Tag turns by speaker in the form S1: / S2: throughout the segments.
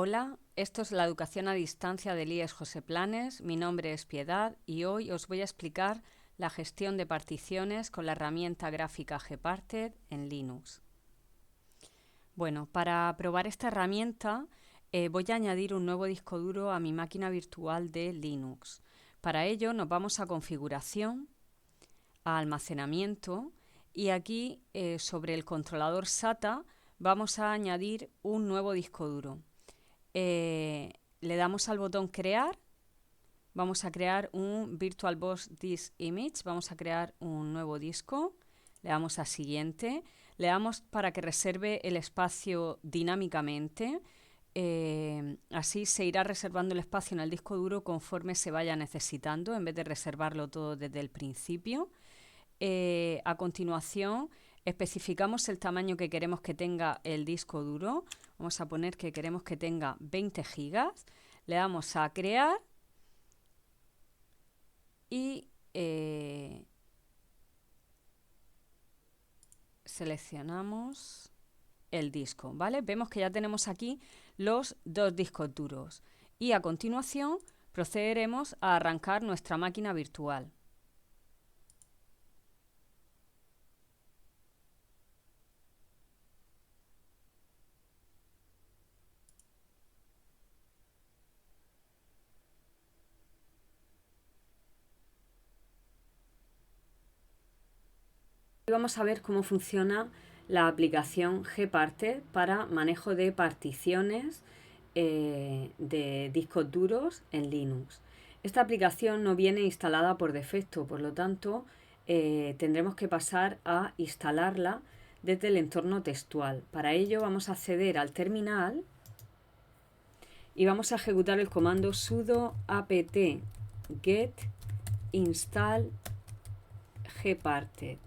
S1: Hola, esto es la educación a distancia del IES José Planes. Mi nombre es Piedad y hoy os voy a explicar la gestión de particiones con la herramienta gráfica Gparted en Linux. Bueno, para probar esta herramienta voy a añadir un nuevo disco duro a mi máquina virtual de Linux. Para ello nos vamos a configuración, a almacenamiento y aquí sobre el controlador SATA vamos a añadir un nuevo disco duro. Le damos al botón crear, vamos a crear un VirtualBox Disk Image, vamos a crear un nuevo disco, le damos a siguiente, le damos para que reserve el espacio dinámicamente, así se irá reservando el espacio en el disco duro conforme se vaya necesitando en vez de reservarlo todo desde el principio. A continuación especificamos el tamaño que queremos que tenga el disco duro. Vamos a poner que queremos que tenga 20 gigas. Le damos a crear y seleccionamos el disco, ¿vale? Vemos que ya tenemos aquí los dos discos duros y a continuación procederemos a arrancar nuestra máquina virtual. Vamos a ver cómo funciona la aplicación Gparted para manejo de particiones de discos duros en Linux. Esta aplicación no viene instalada por defecto, por lo tanto tendremos que pasar a instalarla desde el entorno textual. Para ello vamos a acceder al terminal y vamos a ejecutar el comando sudo apt get install Gparted.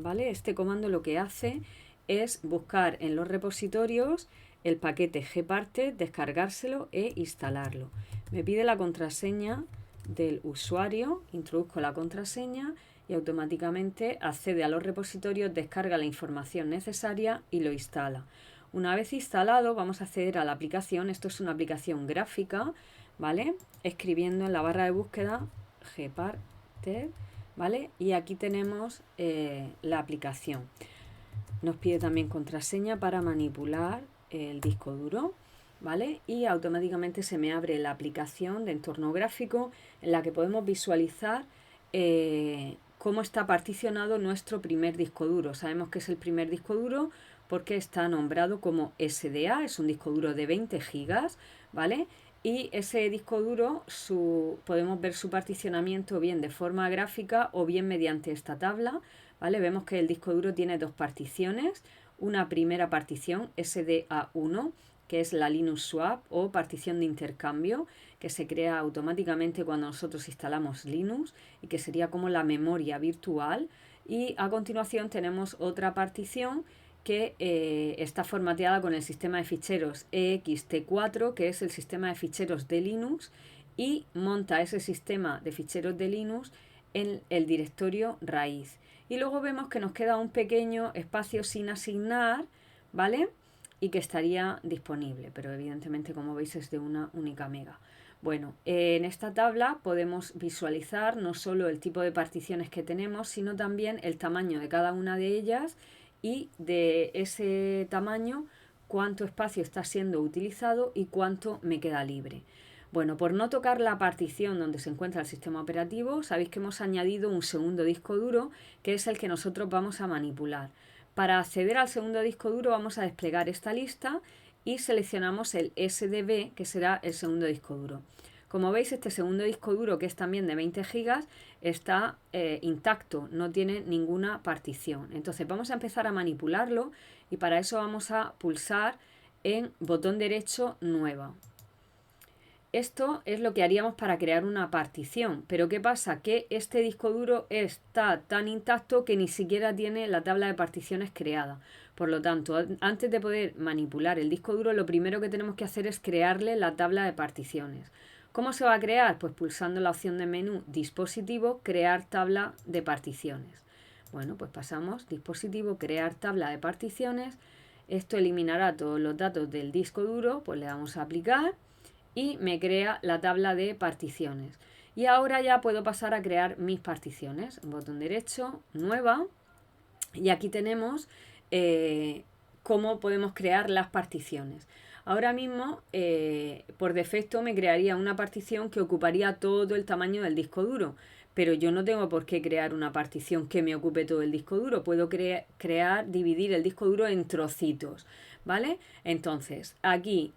S1: ¿Vale? Este comando lo que hace es buscar en los repositorios el paquete Gparted, descargárselo e instalarlo. Me pide la contraseña del usuario, introduzco la contraseña y automáticamente accede a los repositorios, descarga la información necesaria y lo instala. Una vez instalado vamos a acceder a la aplicación. Esto es una aplicación gráfica, ¿vale? Escribiendo en la barra de búsqueda Gparted, ¿vale? Y aquí tenemos la aplicación. Nos pide también contraseña para manipular el disco duro, ¿vale? Y automáticamente se me abre la aplicación de entorno gráfico en la que podemos visualizar cómo está particionado nuestro primer disco duro. Sabemos que es el primer disco duro porque está nombrado como SDA, es un disco duro de 20 gigas, ¿vale? Y ese disco duro podemos ver su particionamiento bien de forma gráfica o bien mediante esta tabla, ¿vale? Vemos que el disco duro tiene dos particiones, una primera partición SDA1, que es la Linux Swap o partición de intercambio, que se crea automáticamente cuando nosotros instalamos Linux y que sería como la memoria virtual. Y a continuación tenemos otra partición que está formateada con el sistema de ficheros ext4, que es el sistema de ficheros de Linux, y monta ese sistema de ficheros de Linux en el directorio raíz. Y luego vemos que nos queda un pequeño espacio sin asignar, ¿vale? Y que estaría disponible, pero evidentemente, como veis, es de una única mega. Bueno, en esta tabla podemos visualizar no solo el tipo de particiones que tenemos, sino también el tamaño de cada una de ellas y de ese tamaño cuánto espacio está siendo utilizado y cuánto me queda libre. Bueno, por no tocar la partición donde se encuentra el sistema operativo, sabéis que hemos añadido un segundo disco duro que es el que nosotros vamos a manipular. Para acceder al segundo disco duro vamos a desplegar esta lista y seleccionamos el SDB, que será el segundo disco duro. Como veis, este segundo disco duro, que es también de 20 gigas, está intacto, no tiene ninguna partición. Entonces vamos a empezar a manipularlo y para eso vamos a pulsar en botón derecho nueva. Esto es lo que haríamos para crear una partición, pero ¿qué pasa? Que este disco duro está tan intacto que ni siquiera tiene la tabla de particiones creada. Por lo tanto, antes de poder manipular el disco duro, lo primero que tenemos que hacer es crearle la tabla de particiones. ¿Cómo se va a crear? Pues pulsando la opción de menú dispositivo, crear tabla de particiones. Bueno, pues pasamos dispositivo, crear tabla de particiones. Esto eliminará todos los datos del disco duro, pues le damos a aplicar y me crea la tabla de particiones. Y ahora ya puedo pasar a crear mis particiones. Botón derecho, nueva. Y aquí tenemos cómo podemos crear las particiones. Ahora mismo, por defecto, me crearía una partición que ocuparía todo el tamaño del disco duro. Pero yo no tengo por qué crear una partición que me ocupe todo el disco duro. Puedo dividir el disco duro en trocitos, ¿vale? Entonces, aquí,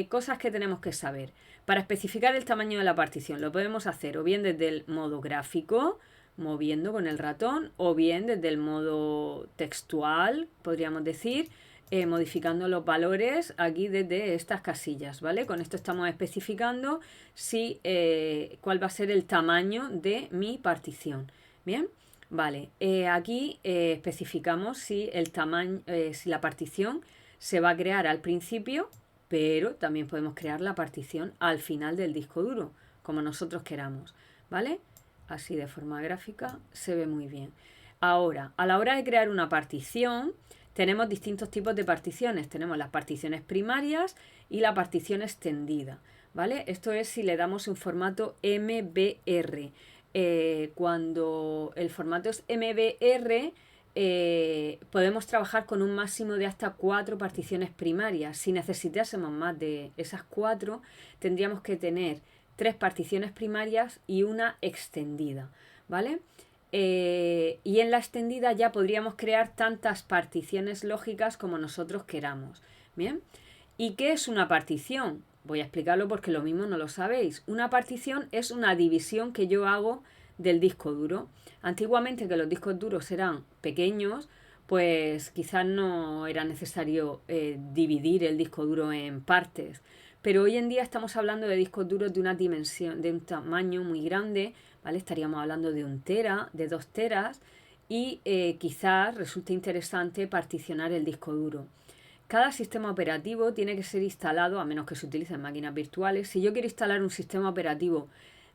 S1: cosas que tenemos que saber. Para especificar el tamaño de la partición, lo podemos hacer o bien desde el modo gráfico, moviendo con el ratón, o bien desde el modo textual, podríamos decir, modificando los valores aquí desde estas casillas, ¿vale? Con esto estamos especificando si, cuál va a ser el tamaño de mi partición. Bien, vale, aquí especificamos si el tamaño, si la partición se va a crear al principio, pero también podemos crear la partición al final del disco duro, como nosotros queramos, ¿vale? Así de forma gráfica se ve muy bien. Ahora, a la hora de crear una partición, tenemos distintos tipos de particiones. Tenemos las particiones primarias y la partición extendida, ¿vale? Esto es si le damos un formato MBR. Cuando el formato es MBR, podemos trabajar con un máximo de hasta 4 particiones primarias. Si necesitásemos más de esas 4, tendríamos que tener 3 particiones primarias y una extendida, ¿vale? Y en la extendida ya podríamos crear tantas particiones lógicas como nosotros queramos. ¿Bien? ¿Y qué es una partición? Voy a explicarlo porque lo mismo no lo sabéis. Una partición es una división que yo hago del disco duro. Antiguamente, que los discos duros eran pequeños, pues quizás no era necesario dividir el disco duro en partes. Pero hoy en día estamos hablando de discos duros de una dimensión, de un tamaño muy grande, ¿vale? Estaríamos hablando de 1 tera, de 2 teras, y quizás resulte interesante particionar el disco duro. Cada sistema operativo tiene que ser instalado, a menos que se utilicen máquinas virtuales. Si yo quiero instalar un sistema operativo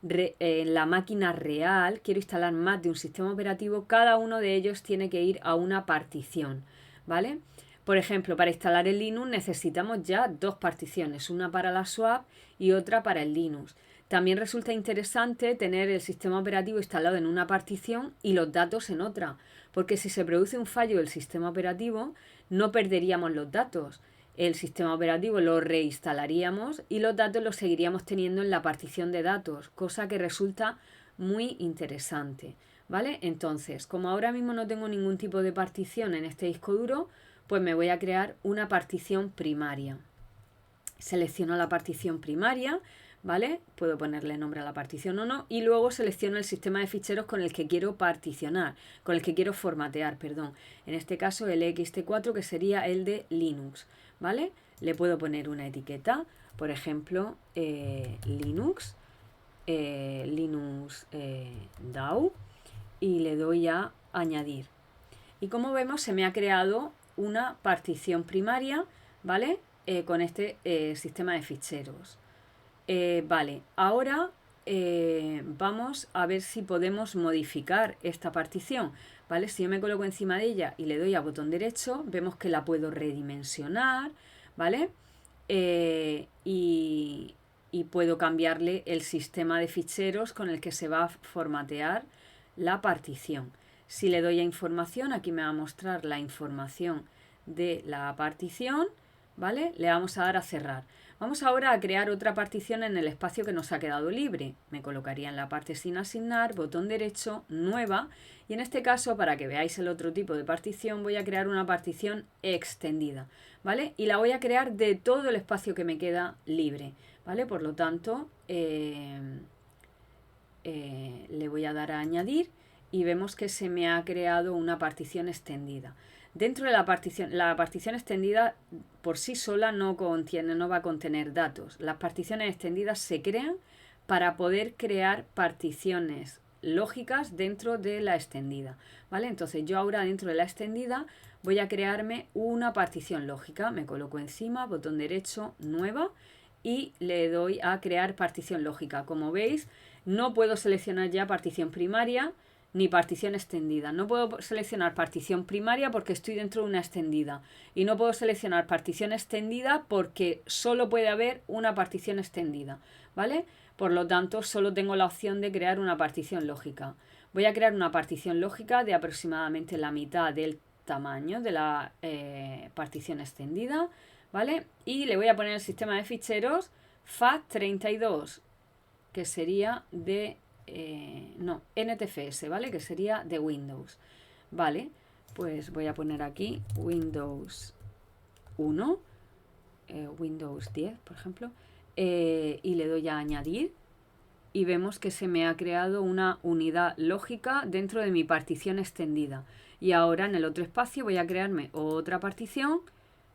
S1: en la máquina real, quiero instalar más de un sistema operativo, cada uno de ellos tiene que ir a una partición, ¿vale? Por ejemplo, para instalar el Linux necesitamos ya 2 particiones, una para la swap y otra para el Linux. También resulta interesante tener el sistema operativo instalado en una partición y los datos en otra, porque si se produce un fallo del sistema operativo, no perderíamos los datos. El sistema operativo lo reinstalaríamos y los datos los seguiríamos teniendo en la partición de datos, cosa que resulta muy interesante, ¿vale? Entonces, como ahora mismo no tengo ningún tipo de partición en este disco duro, pues me voy a crear una partición primaria. Selecciono la partición primaria, ¿vale? Puedo ponerle nombre a la partición o no, y luego selecciono el sistema de ficheros con el que quiero particionar, con el que quiero formatear, perdón. En este caso el ext4, que sería el de Linux, ¿vale? Le puedo poner una etiqueta, por ejemplo, Linux, DAO, y le doy a añadir. Y como vemos, se me ha creado una partición primaria, ¿vale? Con este sistema de ficheros. Vale, ahora vamos a ver si podemos modificar esta partición, ¿vale? Si yo me coloco encima de ella y le doy a botón derecho, vemos que la puedo redimensionar, ¿vale? Y puedo cambiarle el sistema de ficheros con el que se va a formatear la partición. Si le doy a información, aquí me va a mostrar la información de la partición, ¿vale? Le vamos a dar a cerrar. Vamos ahora a crear otra partición en el espacio que nos ha quedado libre. Me colocaría en la parte sin asignar, botón derecho, nueva, y en este caso, para que veáis el otro tipo de partición, voy a crear una partición extendida, ¿vale? Y la voy a crear de todo el espacio que me queda libre, ¿vale? Por lo tanto, le voy a dar a añadir y vemos que se me ha creado una partición extendida. Dentro de la partición extendida por sí sola no va a contener datos. Las particiones extendidas se crean para poder crear particiones lógicas dentro de la extendida, ¿vale? Entonces yo ahora dentro de la extendida voy a crearme una partición lógica. Me coloco encima, botón derecho, nueva, y le doy a crear partición lógica. Como veis, no puedo seleccionar ya partición primaria, ni partición extendida. No puedo seleccionar partición primaria porque estoy dentro de una extendida. Y no puedo seleccionar partición extendida porque solo puede haber una partición extendida, ¿vale? Por lo tanto, solo tengo la opción de crear una partición lógica. Voy a crear una partición lógica de aproximadamente la mitad del tamaño de la partición extendida, ¿vale? Y le voy a poner el sistema de ficheros FAT32, que sería de no, NTFS, ¿vale? Que sería de Windows. Vale, pues voy a poner aquí Windows 1, Windows 10, por ejemplo, y le doy a añadir y vemos que se me ha creado una unidad lógica dentro de mi partición extendida. Y ahora en el otro espacio voy a crearme otra partición,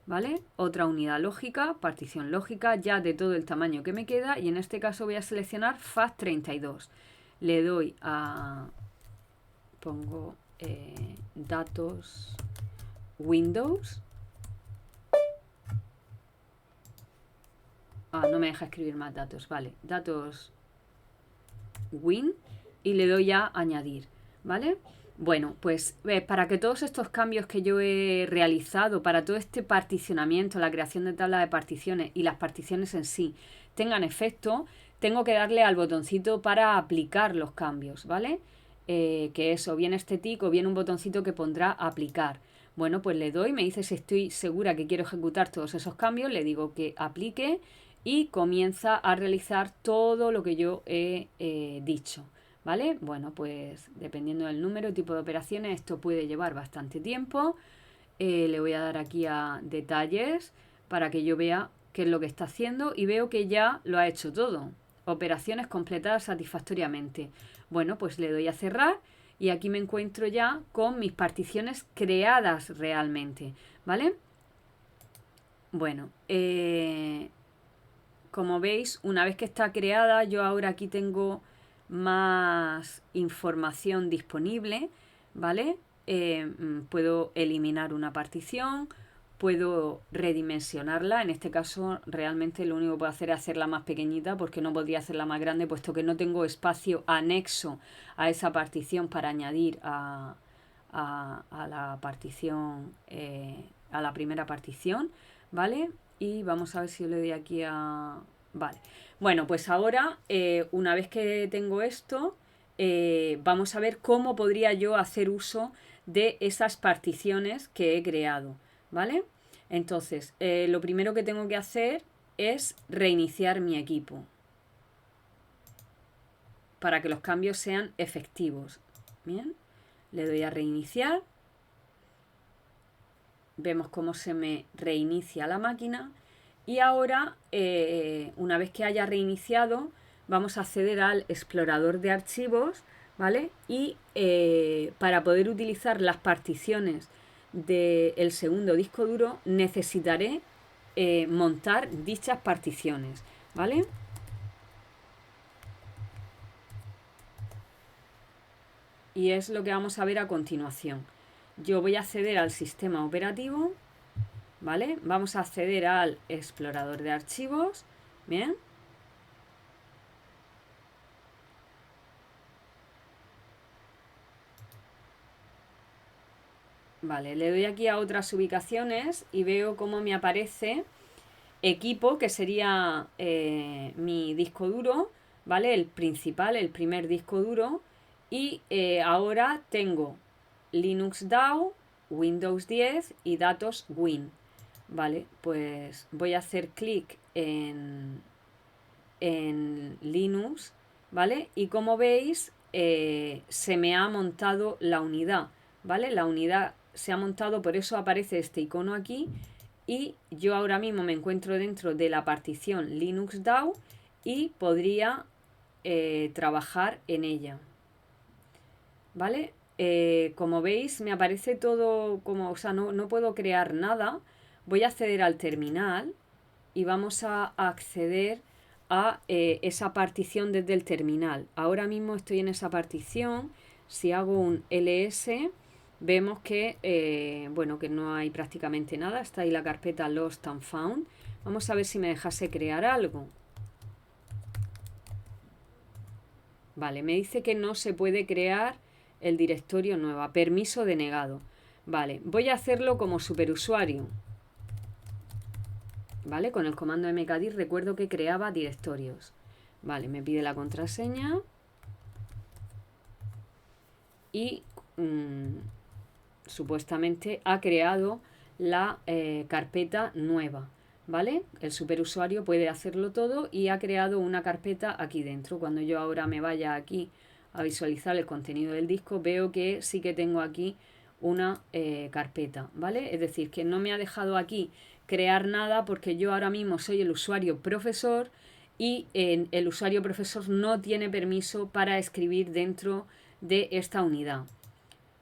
S1: ¿vale? Otra unidad lógica, partición lógica, ya de todo el tamaño que me queda, y en este caso voy a seleccionar FAT32. Le doy a... pongo datos Windows. No me deja escribir más datos, vale. Datos Win y le doy a añadir, ¿vale? Bueno, pues para que todos estos cambios que yo he realizado, para todo este particionamiento, la creación de tabla de particiones y las particiones en sí tengan efecto, tengo que darle al botoncito para aplicar los cambios, ¿vale? Que es o bien este tic o bien un botoncito que pondrá aplicar. Bueno, pues le doy, me dice si estoy segura que quiero ejecutar todos esos cambios, le digo que aplique y comienza a realizar todo lo que yo he dicho, ¿vale? Bueno, pues dependiendo del número y tipo de operaciones, esto puede llevar bastante tiempo. Le voy a dar aquí a detalles para que yo vea qué es lo que está haciendo y veo que ya lo ha hecho todo. Operaciones completadas satisfactoriamente. Bueno, pues le doy a cerrar y aquí me encuentro ya con mis particiones creadas realmente, ¿vale? Bueno, como veis, una vez que está creada, yo ahora aquí tengo más información disponible, ¿vale? Puedo eliminar una partición, puedo redimensionarla. En este caso, realmente lo único que puedo hacer es hacerla más pequeñita porque no podría hacerla más grande, puesto que no tengo espacio anexo a esa partición para añadir a la partición, a la primera partición, ¿vale? Y vamos a ver si le doy aquí a... Vale. Bueno, pues ahora, una vez que tengo esto, vamos a ver cómo podría yo hacer uso de esas particiones que he creado, ¿vale? Entonces, lo primero que tengo que hacer es reiniciar mi equipo para que los cambios sean efectivos. Bien, le doy a reiniciar. Vemos cómo se me reinicia la máquina y ahora, una vez que haya reiniciado, vamos a acceder al explorador de archivos, ¿vale? Y para poder utilizar las particiones del segundo disco duro necesitaré montar dichas particiones, ¿vale? Y es lo que vamos a ver a continuación. Yo voy a acceder al sistema operativo, ¿vale? Vamos a acceder al explorador de archivos, ¿bien? Vale, le doy aquí a otras ubicaciones y veo cómo me aparece equipo, que sería mi disco duro, ¿vale? El principal, el primer disco duro. Y ahora tengo Linux DAO, Windows 10 y datos Win. Vale, pues voy a hacer clic en Linux, ¿vale? Y como veis, se me ha montado la unidad, ¿vale? La unidad se ha montado, por eso aparece este icono aquí. Y yo ahora mismo me encuentro dentro de la partición Linux DAO y podría trabajar en ella, ¿vale? Como veis, me aparece todo como, o sea, no puedo crear nada. Voy a acceder al terminal y vamos a acceder a esa partición desde el terminal. Ahora mismo estoy en esa partición. Si hago un ls, vemos que, bueno, que no hay prácticamente nada. Está ahí la carpeta Lost and Found. Vamos a ver si me dejase crear algo. Vale, me dice que no se puede crear el directorio nueva. Permiso denegado. Vale, voy a hacerlo como superusuario. ¿Vale? Con el comando mkdir recuerdo que creaba directorios. Vale, me pide la contraseña. Y supuestamente ha creado la carpeta nueva. ¿Vale? El superusuario puede hacerlo todo y ha creado una carpeta aquí dentro. Cuando yo ahora me vaya aquí a visualizar el contenido del disco, veo que sí que tengo aquí una carpeta, ¿vale? Es decir, que no me ha dejado aquí crear nada porque yo ahora mismo soy el usuario profesor y el usuario profesor no tiene permiso para escribir dentro de esta unidad.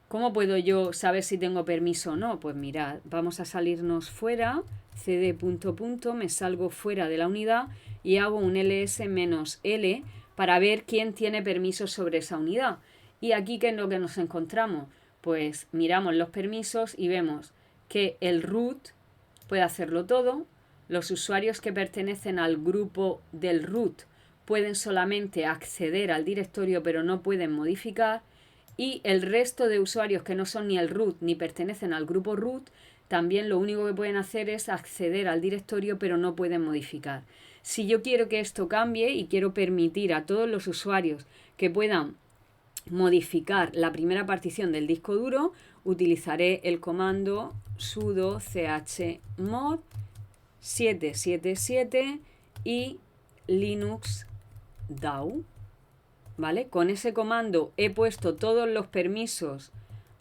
S1: ¿Cómo puedo yo saber si tengo permiso o no? Pues mirad, vamos a salirnos fuera, cd ... me salgo fuera de la unidad y hago un ls-l para ver quién tiene permiso sobre esa unidad. Y aquí, ¿qué es lo que nos encontramos? Pues miramos los permisos y vemos que el root puede hacerlo todo, los usuarios que pertenecen al grupo del root pueden solamente acceder al directorio pero no pueden modificar, y el resto de usuarios que no son ni el root ni pertenecen al grupo root también lo único que pueden hacer es acceder al directorio pero no pueden modificar. Si yo quiero que esto cambie y quiero permitir a todos los usuarios que puedan modificar la primera partición del disco duro, utilizaré el comando sudo chmod 777 y linux dao. ¿Vale? Con ese comando he puesto todos los permisos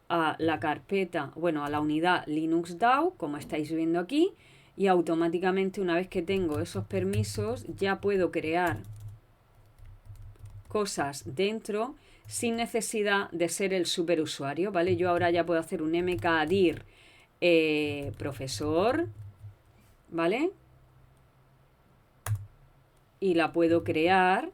S1: a la carpeta, bueno, a la unidad Linux DAO, como estáis viendo aquí, y automáticamente una vez que tengo esos permisos ya puedo crear cosas dentro sin necesidad de ser el superusuario, ¿vale? Yo ahora ya puedo hacer un mkdir profesor, ¿vale? Y la puedo crear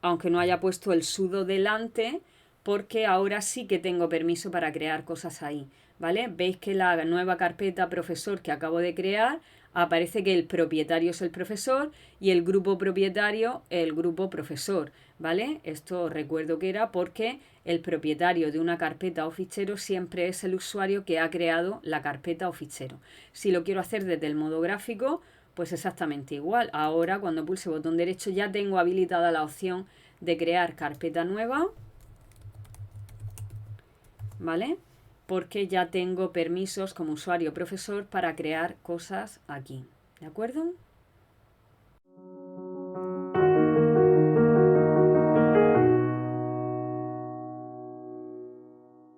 S1: aunque no haya puesto el sudo delante, porque ahora sí que tengo permiso para crear cosas ahí, ¿vale? Veis que la nueva carpeta profesor que acabo de crear aparece que el propietario es el profesor y el grupo propietario el grupo profesor, ¿vale? Esto recuerdo que era porque el propietario de una carpeta o fichero siempre es el usuario que ha creado la carpeta o fichero. Si lo quiero hacer desde el modo gráfico, pues exactamente igual. Ahora cuando pulse botón derecho ya tengo habilitada la opción de crear carpeta nueva, ¿vale? Porque ya tengo permisos como usuario profesor para crear cosas aquí, ¿de acuerdo?